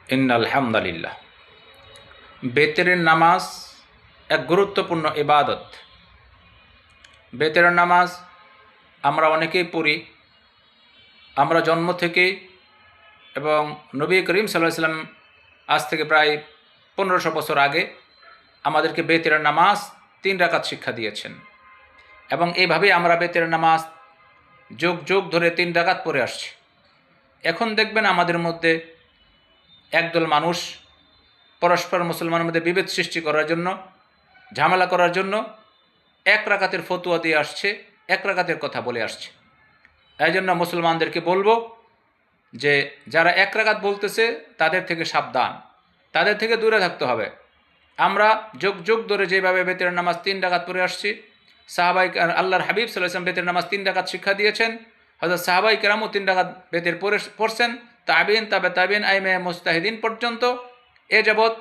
ইন্নাল হামদালিল্লাহ। বেতেরের নামাজ এক গুরুত্বপূর্ণ ইবাদত। বেতেরের নামাজ আমরা অনেকেই পড়ি। আমরা জন্ম থেকেই, এবং নবী করিম সাল্লাল্লাহু আলাইহি ওয়াসাল্লাম আজ থেকে প্রায় 1500 বছর আগে আমাদেরকে বেতেরের নামাজ 3 রাকাত শিক্ষা দিয়েছেন, এবং এইভাবেই আমরা বেতেরের নামাজ যুগ যুগ ধরে 3 রাকাত পড়ে আসছি। এখন দেখবেন আমাদের মধ্যে একদল মানুষ পরস্পর মুসলমানের মধ্যে বিভেদ সৃষ্টি করার জন্য, ঝামেলা করার জন্য 1 রাকাতের ফতোয়া দিয়ে আসছে, 1 রাকাতের কথা বলে আসছে। এই জন্য মুসলমানদেরকে বলবো যে যারা 1 রাকাত বলতেছে তাদের থেকে সাবধান, তাদের থেকে দূরে থাকতে হবে। আমরা যুগ যুগ ধরে যেভাবে বেতের নামাজ 3 রাকাত পড়ে আসছি, সাহাবাই আল্লাহর হাবিব সাল্লাল্লাহু আলাইহি ওয়াসাল্লাম বেতের নামাজ 3 রাকাত শিক্ষা দিয়েছেন। হযরত সাহাবাই কেরামও 3 রাকাত বেতের পড়ছেন। তাবিন, তাবিন, আইমে মুজতাহিদিন পর্যন্ত এ যাবৎ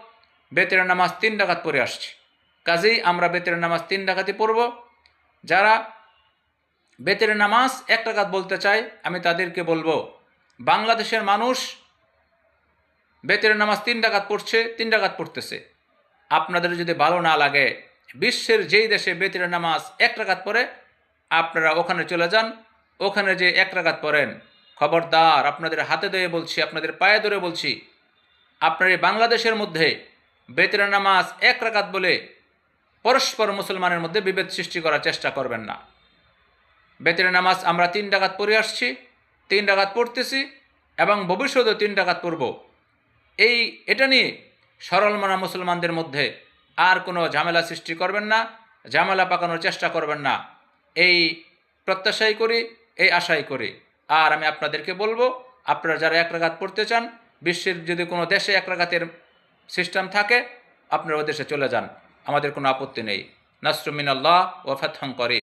বেতের নামাজ 3 রাকাত পড়ে আসছে। কাজেই আমরা বেতের নামাজ 3 রাকাতই পড়ব। যারা বেতের নামাজ 1 রাকাত বলতে চায়, আমি তাদেরকে বলবো, বাংলাদেশের মানুষ বেতের নামাজ 3 রাকাত পড়ছে, 3 রাকাত পড়তেছে। আপনাদের যদি ভালো না লাগে, বিশ্বের যেই দেশে বেতের নামাজ 1 রাকাত পড়ে, আপনারা ওখানে চলে যান। ওখানে যে 1 রাকাত পড়েন, খবরদার, আপনাদের হাতে ধরে বলছি, আপনাদের পায়ে ধরে বলছি, আপনার এই বাংলাদেশের মধ্যে বেতের নামাজ 1 রাকাত বলে পরস্পর মুসলমানের মধ্যে বিভেদ সৃষ্টি করার চেষ্টা করবেন না। বেতের নামাজ আমরা 3 রাকাত পড়ে আসছি, 3 রাকাত পড়তেছি, এবং ভবিষ্যতেও 3 রাকাত পড়ব। এটা নিয়ে সরল মনা মুসলমানদের মধ্যে আর কোনো ঝামেলা সৃষ্টি করবেন না, ঝামেলা পাকানোর চেষ্টা করবেন না, এই প্রত্যাশাই করি, এই আশাই করি। আর আমি আপনাদেরকে বলবো, আপনারা যারা 1 রাকাত পড়তে চান, বিশ্বের যদি কোনো দেশে 1 রাকাতের সিস্টেম থাকে, আপনারা ওই দেশে চলে যান, আমাদের কোনো আপত্তি নেই। নাসরুম মিনাল্লাহ ওয়া ফাতহুন করিব।